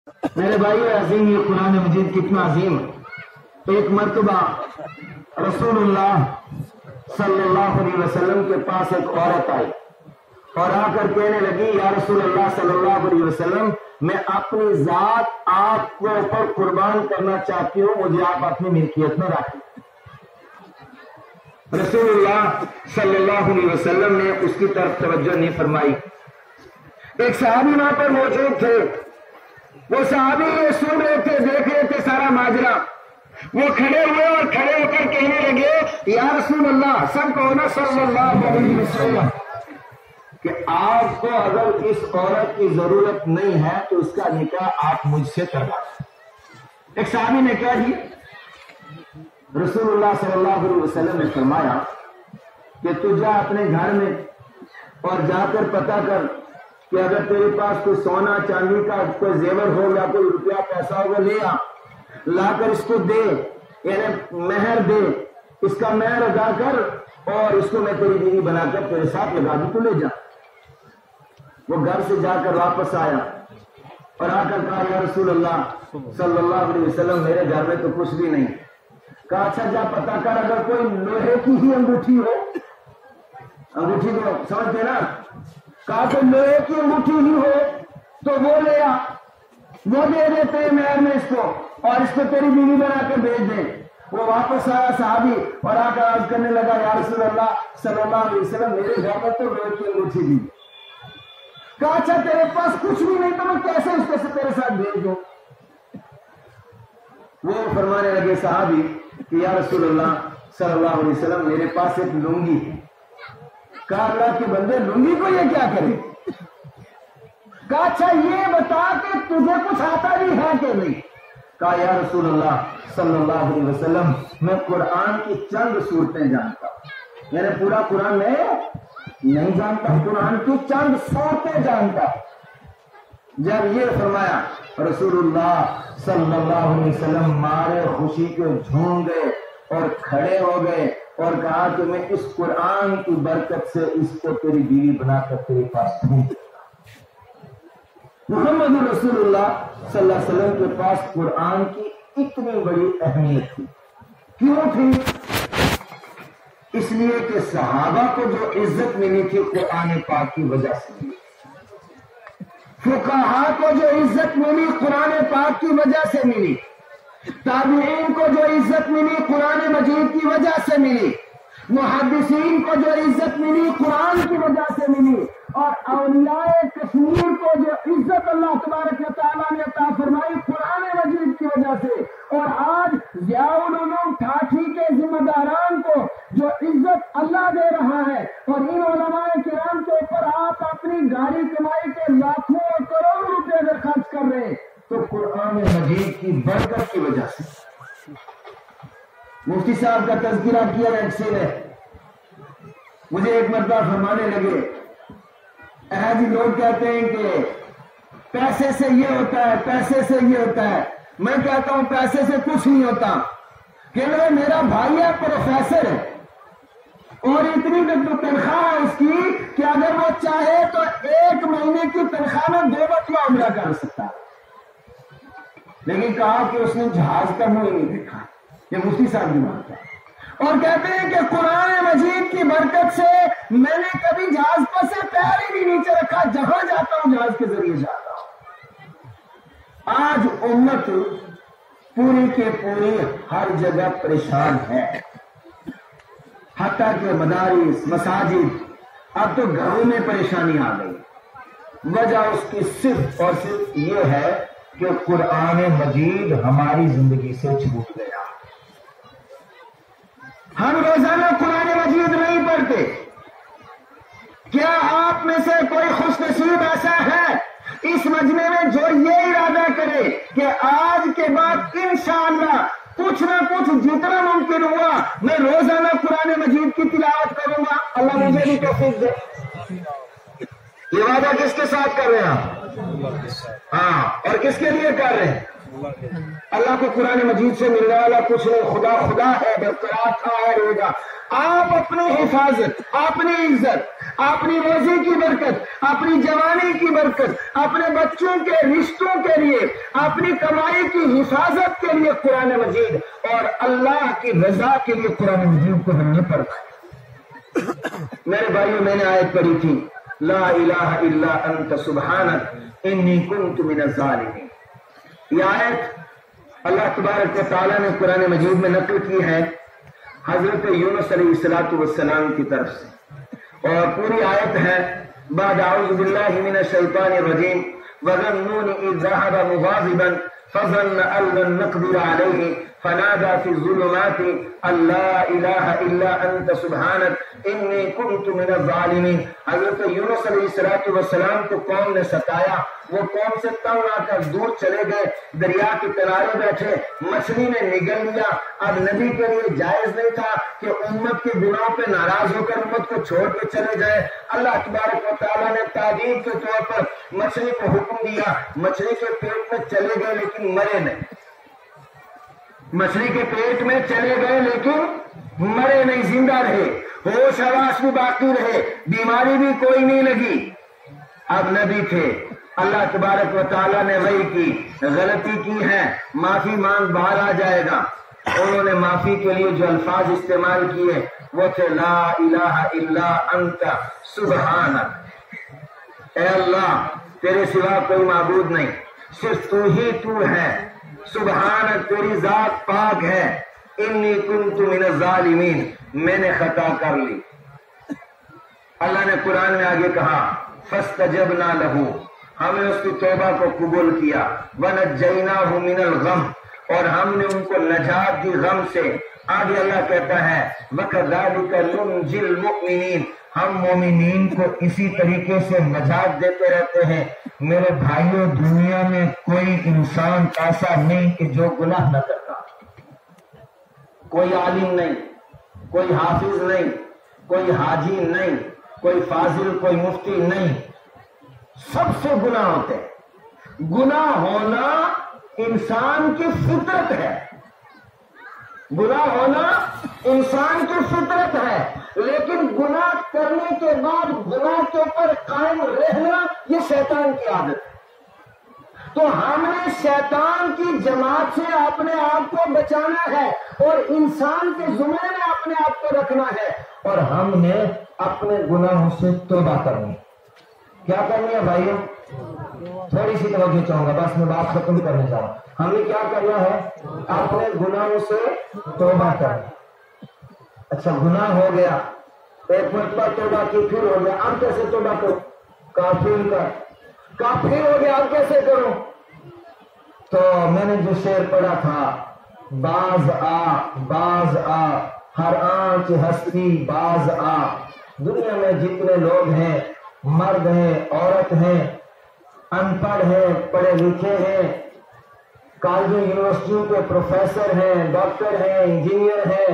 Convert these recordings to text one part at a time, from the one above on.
میرے بھائی عظیم، یہ قرآن مجید کتنا عظیم ہے۔ ایک مرتبہ رسول اللہ صلی اللہ علیہ وسلم کے پاس ایک عورت آئی اور آ کر کہنے لگی، یا رسول اللہ صلی اللہ علیہ وسلم، میں اپنی ذات آپ کے اوپر قربان کرنا چاہتی ہوں، مجھے آپ اپنی ملکیت میں رکھیں۔ رسول اللہ صلی اللہ علیہ وسلم نے اس کی طرف توجہ نہیں فرمائی۔ ایک صحابی وہاں پر موجود تھے، وہ صحابی یہ سن رہے تھے، دیکھ رہے تھے سارا ماجرا۔ وہ کھڑے ہوئے اور کھڑے ہو کر کہنے لگے، یا رسول اللہ، سب کو نا صلی اللہ علیہ وسلم، کہ آپ کو اگر اس عورت کی ضرورت نہیں ہے تو اس کا نکاح آپ مجھ سے کروا دیں۔ ایک صحابی نے کہا، جی رسول اللہ صلی اللہ علیہ وسلم نے فرمایا کہ تو جا اپنے گھر میں اور جا کر پتہ کر کہ اگر تیرے پاس کوئی سونا چاندی کا کوئی زیور ہو یا کوئی روپیہ پیسہ ہوگا، لے آ، لا کر اس کو دے، یعنی مہر دے، اس کا مہر ادا کر اور اس کو میں تیری بیوی بنا کر تیرے ساتھ لگا دوں، تو لے جا۔ وہ گھر سے جا کر واپس آیا اور آ کر کہا، یا رسول اللہ صلی اللہ علیہ وسلم، میرے گھر میں تو کچھ بھی نہیں۔ کہا، اچھا جا پتہ کر، اگر کوئی لوہے کی ہی انگوٹھی ہو، انگوٹھی کو سمجھتے نا، کہا کہ لوہے کی انگوٹھی ہی ہو تو وہ لے آ، وہ دے دیتے مہر میں اس کو اور اس کو تیری بیوی بنا کر بھیج دیں۔ وہ واپس آیا صحابی اور آ کر عرض کرنے لگا، یا رسول اللہ صلی اللہ علیہ وسلم، میرے گھر میں تو لوہے کی انگوٹھی تھی۔ کہا، اچھا تیرے پاس کچھ بھی نہیں تو میں کیسے اس کو تیرے ساتھ بھیج دوں؟ وہ فرمانے لگے صحابی کہ یا رسول اللہ صلی اللہ علیہ وسلم، میرے پاس ایک لنگی ہے۔ کہا، اللہ کے بندے، لنگی کو یہ کیا کرے؟ کہا، اچھا یہ بتا کہ تجھے کچھ آتا بھی ہے کہ نہیں؟ کہا، یا رسول اللہ صلی اللہ علیہ وسلم، میں قرآن کی چند صورتیں جانتا ہوں، یعنی پورا قرآن میں نہیں جانتا، قرآن کی چند صورتیں جانتا۔ جب یہ فرمایا، رسول اللہ صلی اللہ علیہ وسلم مارے خوشی کے جھوم گئے اور کھڑے ہو گئے اور کہا کہ میں اس قرآن کی برکت سے اس کو تیری بیوی بنا کر تیرے پاس بھیج۔ محمد رسول اللہ صلی اللہ علیہ وسلم کے پاس قرآن کی اتنی بڑی اہمیت تھی۔ کیوں تھی؟ اس لیے کہ صحابہ کو جو عزت ملی تھی قرآن پاک کی وجہ سے ملی، فقہا کو جو عزت ملی قرآن پاک کی وجہ سے ملی، تابعین کو جو عزت ملی قرآن مجید کی وجہ سے ملی، محدثین کو جو عزت ملی قرآن کی وجہ سے ملی، اور اولیاء کشمیر کو جو عزت اللہ تبارک و تعالیٰ نے عطا فرمائی قرآن مجید کی وجہ سے، اور آج ضیاء العلوم ٹھاٹھی کے ذمہ داران کو جو عزت اللہ دے رہا ہے، اور ان علماء کرام کے اوپر آپ اپنی گاڑی کمائی کے لاکھوں اور کروڑوں روپے اگر خرچ کر رہے ہیں تو قرآن مجید کی برکت کی وجہ سے۔ مفتی صاحب کا تذکرہ کیا ایک سے مجھے ایک مرتبہ فرمانے لگے، جی لوگ کہتے ہیں کہ پیسے سے یہ ہوتا ہے، پیسے سے یہ ہوتا ہے۔ میں کہتا ہوں پیسے سے کچھ نہیں ہوتا، کہ میرا بھائی ہے پروفیسر ہے اور اتنی تنخواہ ہے اس کی کہ اگر وہ چاہے تو ایک مہینے کی تنخواہ میں 2 مرتبہ عمرہ کر سکتا ہے، لیکن کہا کہ اس نے جہاز کا منہ نہیں دیکھا۔ یہ مفتی صاحب کی بات ہے، اور کہتے ہیں کہ قرآن مجید کی برکت سے میں نے کبھی جہاز پر سے پیر ہی بھی نیچے رکھا، جہاں جاتا ہوں جہاز کے ذریعے جاتا ہوں۔ آج امت پوری کے پوری ہر جگہ پریشان ہے، حتیٰ کہ مدارس مساجد اب تو گھروں میں پریشانی آ گئی۔ وجہ اس کی صرف اور صرف یہ ہے کہ قرآن مجید ہماری زندگی سے چھوٹ گیا۔ ہم روزانہ قرآن مجید نہیں پڑھتے۔ کیا آپ میں سے کوئی خوش نصیب ایسا ہے اس مجمع میں جو یہ ارادہ کرے کہ آج کے بعد انشاءاللہ کچھ نہ کچھ جتنا ممکن ہوا میں روزانہ قرآن مجید کی تلاوت کروں گا؟ اللہ مجھے بھی توفیق دے۔ یہ وعدہ کس کے ساتھ کر رہے ہیں آپ؟ ہاں، اور کس کے لیے کر رہے ہیں؟ اللہ کو قرآن مجید سے ملنے والا کچھ نہیں، خدا خدا ہے، برقرار تھا ہے رہے گا۔ آپ اپنی حفاظت، اپنی عزت، اپنی روزی کی برکت، اپنی جوانی کی برکت، اپنے بچوں کے رشتوں کے لیے، اپنی کمائی کی حفاظت کے لیے قرآن مجید اور اللہ کی رضا کے لیے قرآن مجید کو ہم نے پڑھا ہے۔ میرے بھائیوں، میں نے آیت پڑھی تھی، لا الہ الا انت سبحانک انی کنت من الظالمین۔ یہ آیت اللہ تبارک و تعالیٰ نے قرآن مجید میں نقل کی ہے حضرت یونس علیہ السلام کی طرف سے، اور پوری آیت ہے بعد اعوذ باللہ من الشیطان الرجیم وَظَنُّونِ إِذْ ذَهَبَ مُغَاضِبًا فَظَنَّ أَن لَّن نَّقْدِرَ عَلَيْهِ فَنَادَىٰ فِي الظُّلُمَاتِ أَن لَّا إِلَٰهَ إِلَّا أَنتَ سُبْحَانَكَ إِنِّي كُنتُ مِنَ الظَّالِمِينَ۔ حضرت یونس علیہ السلام کو قوم نے ستایا، وہ قوم سے تنگ آ کر دور چلے گئے، دریا کے کنارے بیٹھے، مچھلی نے نگل لیا۔ اب نبی کے لیے جائز نہیں تھا کہ امت کے گناہوں پہ ناراض ہو کر امت کو چھوڑ کے چلے جائے۔ اللہ تبارک و تعالیٰ نے تعلیم کے طور پر مچھلی کو حکم دیا، مچھلی کے پیٹ میں چلے گئے لیکن مرے نہیں، مچھلی کے پیٹ میں چلے گئے لیکن مرے نہیں، زندہ رہے، ہوش حواس بھی باقی رہے، بیماری بھی کوئی نہیں لگی۔ اب نبی تھے، اللہ تبارک و تعالیٰ نے وحی کی، غلطی کی ہے، معافی مانگ، باہر آ جائے گا۔ انہوں نے معافی کے لیے جو الفاظ استعمال کیے وہ تھے لا الہ الا انت سبحانک، اے اللہ تیرے سوا کوئی معبود نہیں، صرف تو ہی تو ہے، سبحانک تیری ذات پاک ہے، انی کنت من الظالمین میں نے خطا کر لی۔ اللہ نے قرآن میں آگے کہا فاستجبنا لہ، ہم نے اس کی توبہ کو قبول کیا، وَنَجَّيْنَاهُ مِنَ الْغَمِّ، اور ہم نے ان کو نجات دی غم سے۔ آگے اللہ کہتا ہے وَكَذَلِكَ نُنْجِي الْمُؤْمِنِينَ، ہم مومنین کو اسی طریقے سے نجات دیتے رہتے ہیں۔ میرے بھائیوں، دنیا میں کوئی انسان ایسا نہیں کہ جو گناہ نہ کرتا، کوئی عالم نہیں، کوئی حافظ نہیں، کوئی حاجی نہیں، کوئی فاضل، کوئی مفتی نہیں، سب سے گناہ ہوتے ہیں۔ گناہ ہونا انسان کی فطرت ہے، گناہ ہونا انسان کی فطرت ہے، لیکن گناہ کرنے کے بعد گناہ کے اوپر قائم رہنا یہ شیطان کی عادت ہے۔ تو ہم نے شیطان کی جماعت سے اپنے آپ کو بچانا ہے اور انسان کے زمرے میں اپنے آپ کو رکھنا ہے، اور ہم نے اپنے گناہوں سے توبہ کرنی۔ کیا کرنی ہے بھائیوں؟ تھوڑی سی توجہ چاہوں گا، بس میں بات ختم کرنے جا رہا ہوں۔ ہم نے کیا کرنا ہے؟ اپنے گناہوں سے توبہ کرنا۔ اچھا گناہ ہو گیا، ایک مرتبہ توبہ کی، پھر ہو گیا، اب کیسے توبہ کروں؟ کافر ہو گیا، اب کیسے کروں؟ تو میں نے جو شعر پڑھا تھا، باز آ ہر آنچ ہستی باز آ، دنیا میں جتنے لوگ ہیں، مرد ہیں، عورت ہیں، ان پڑھ ہیں، پڑھے لکھے ہیں، کالجوں یونیورسٹیوں کے پروفیسر ہیں، ڈاکٹر ہیں، انجینئر ہیں،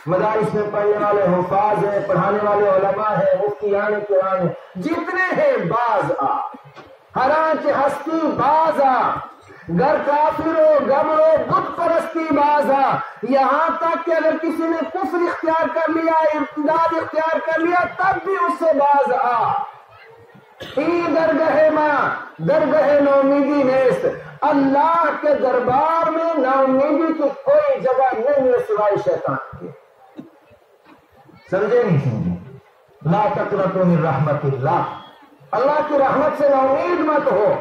مدارس میں پڑھنے والے حفاظ ہیں، پڑھانے والے علماء ہیں، مفتیان کرام ہیں، جتنے ہیں باز آ، ہر آنچ ہستی باز آ، گر کافر ہو گمرو بت پرستی باز آ، یہاں تک کہ اگر کسی نے کفر اختیار کر لیا، ارتداد اختیار کر لیا، تب بھی اس سے باز آ۔ درگاہ ماں درگاہ نومیدی نیست، اللہ کے دربار میں ناامیدی کی کوئی جگہ نہیں ہے سوائے شیطان کی۔ سمجھے نہیں سمجھے؟ لا تقنطوا من رحمت اللہ، اللہ کی رحمت سے ناامید مت ہو۔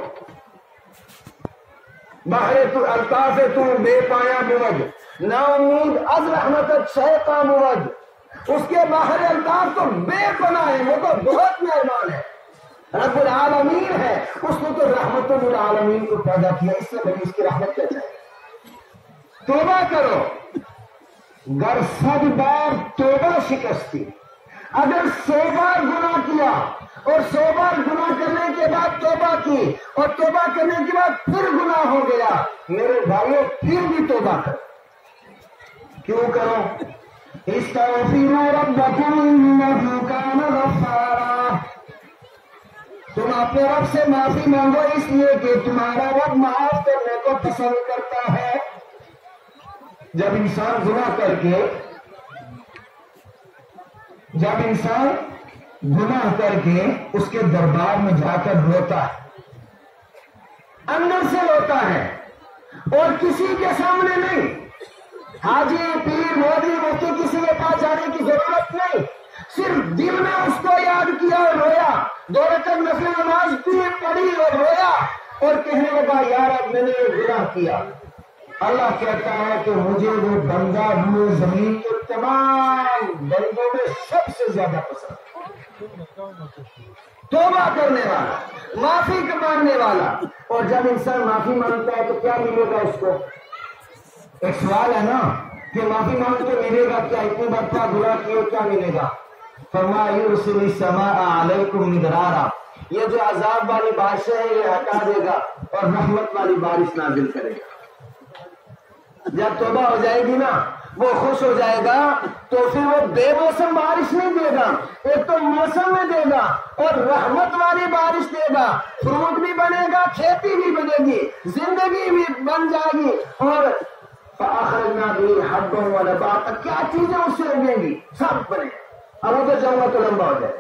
بہر تو الطاف تو بے پایا بود، نا امید از رحمت شیطا بود، اس کے باہر الطاف تو بے پناہ ہے، وہ تو بہت مہربان ہے، رب العالمین ہے، اس نے تو رحمت للعالمین کو پیدا کیا، اس سے بڑی اس کی رحمت کیا چاہیے؟ توبہ کرو، گر 100 بار توبہ شکستی، اگر 100 بار گناہ کیا اور 100 بار گناہ کرنے کے بعد توبہ کی اور توبہ کرنے کے بعد پھر گناہ ہو گیا، میرے بھائیوں پھر بھی توبہ کرو۔ کیوں کرو؟ استغفروا ربکم انہ کان غفارا، تم اپنے رب سے معافی مانگو اس لیے کہ تمہارا رب معاف کرنے کو پسند کرتا ہے۔ جب انسان گناہ کر کے اس کے دربار میں جا کر روتا ہے، اندر سے روتا ہے اور کسی کے سامنے نہیں، حاجی پیر مودی مفتی کسی کے پاس جانے کی ضرورت نہیں، صرف دل میں اس کو یاد کیا اور رویا، 2 رکعت نفل نماز پڑھی اور رویا اور کہنے لگا یا رب میں نے یہ گناہ کیا، اللہ کہتا ہے کہ مجھے وہ بندہ روئے زمین کے تمام بندوں میں سب سے زیادہ پسند ہے، توبہ کرنے والا، معافی مانگنے والا۔ اور جب انسان معافی مانگتا ہے تو کیا ملے گا اس کو؟ ایک سوال ہے نا کہ معافی مانگ کے ملے گا کیا؟ اتنی بدبخت گناہ کیے کیا ملے گا؟ فرمایا یرسل السماء علیکم مدرارا، یہ جو عذاب والی بارش ہے یہ ہٹا دے گا اور رحمت والی بارش نازل کرے گا۔ جب توبہ ہو جائے گی نا وہ خوش ہو جائے گا تو پھر وہ بے موسم بارش نہیں دے گا، ایک تو موسم میں دے گا اور رحمت والی بارش دے گا، فروٹ بھی بنے گا، کھیتی بھی بنے گی، زندگی بھی بن جائے گی، اور فأخرجنا به حبا ونباتا، کیا چیزیں اس سے اگیں گی سب بنے۔ اب اگر جاؤں گا تو لمبا ہو جائے۔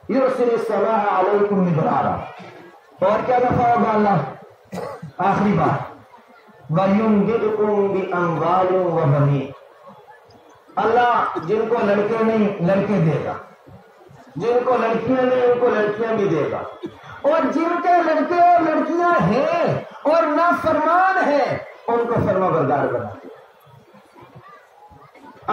یرسل السماء علیکم مدرارا، اور کیا دفعہ ہوگا اللہ؟ آخری بات، وَيُمْدِدْكُمْ بِأَمْوَالٍ وَبَنِينَ، اللہ جن کو لڑکے نہیں لڑکے دے گا، جن کو لڑکیاں نہیں ان کو لڑکیاں بھی دے گا، اور جن کے لڑکے اور لڑکیاں ہیں اور نافرمان ہیں ان کو فرما بردار بنا دے۔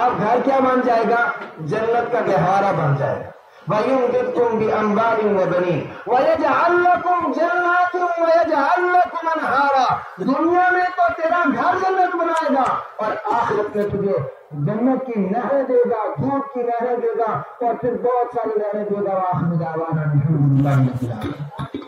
اب گھر کیا بن جائے گا؟ جنت کا گہوارہ بن جائے گا۔ وَيُمْدِدْكُمْ بِأَمْوَالٍ وَبَنِينَ وَيَجْعَلْ لَكُمْ جَنَّاتٍ وَيَجْعَلْ لَكُمْ أَنْهَارًا، دنیا میں تو تیرا گھر جنت بنائے گا اور آخرت میں تجھے جنت کی نہریں دے گا، دودھ کی نہریں دے گا اور پھر بہت ساری نہریں دے گا۔ وآخر دعوانا الحمدللہ رب العالمین۔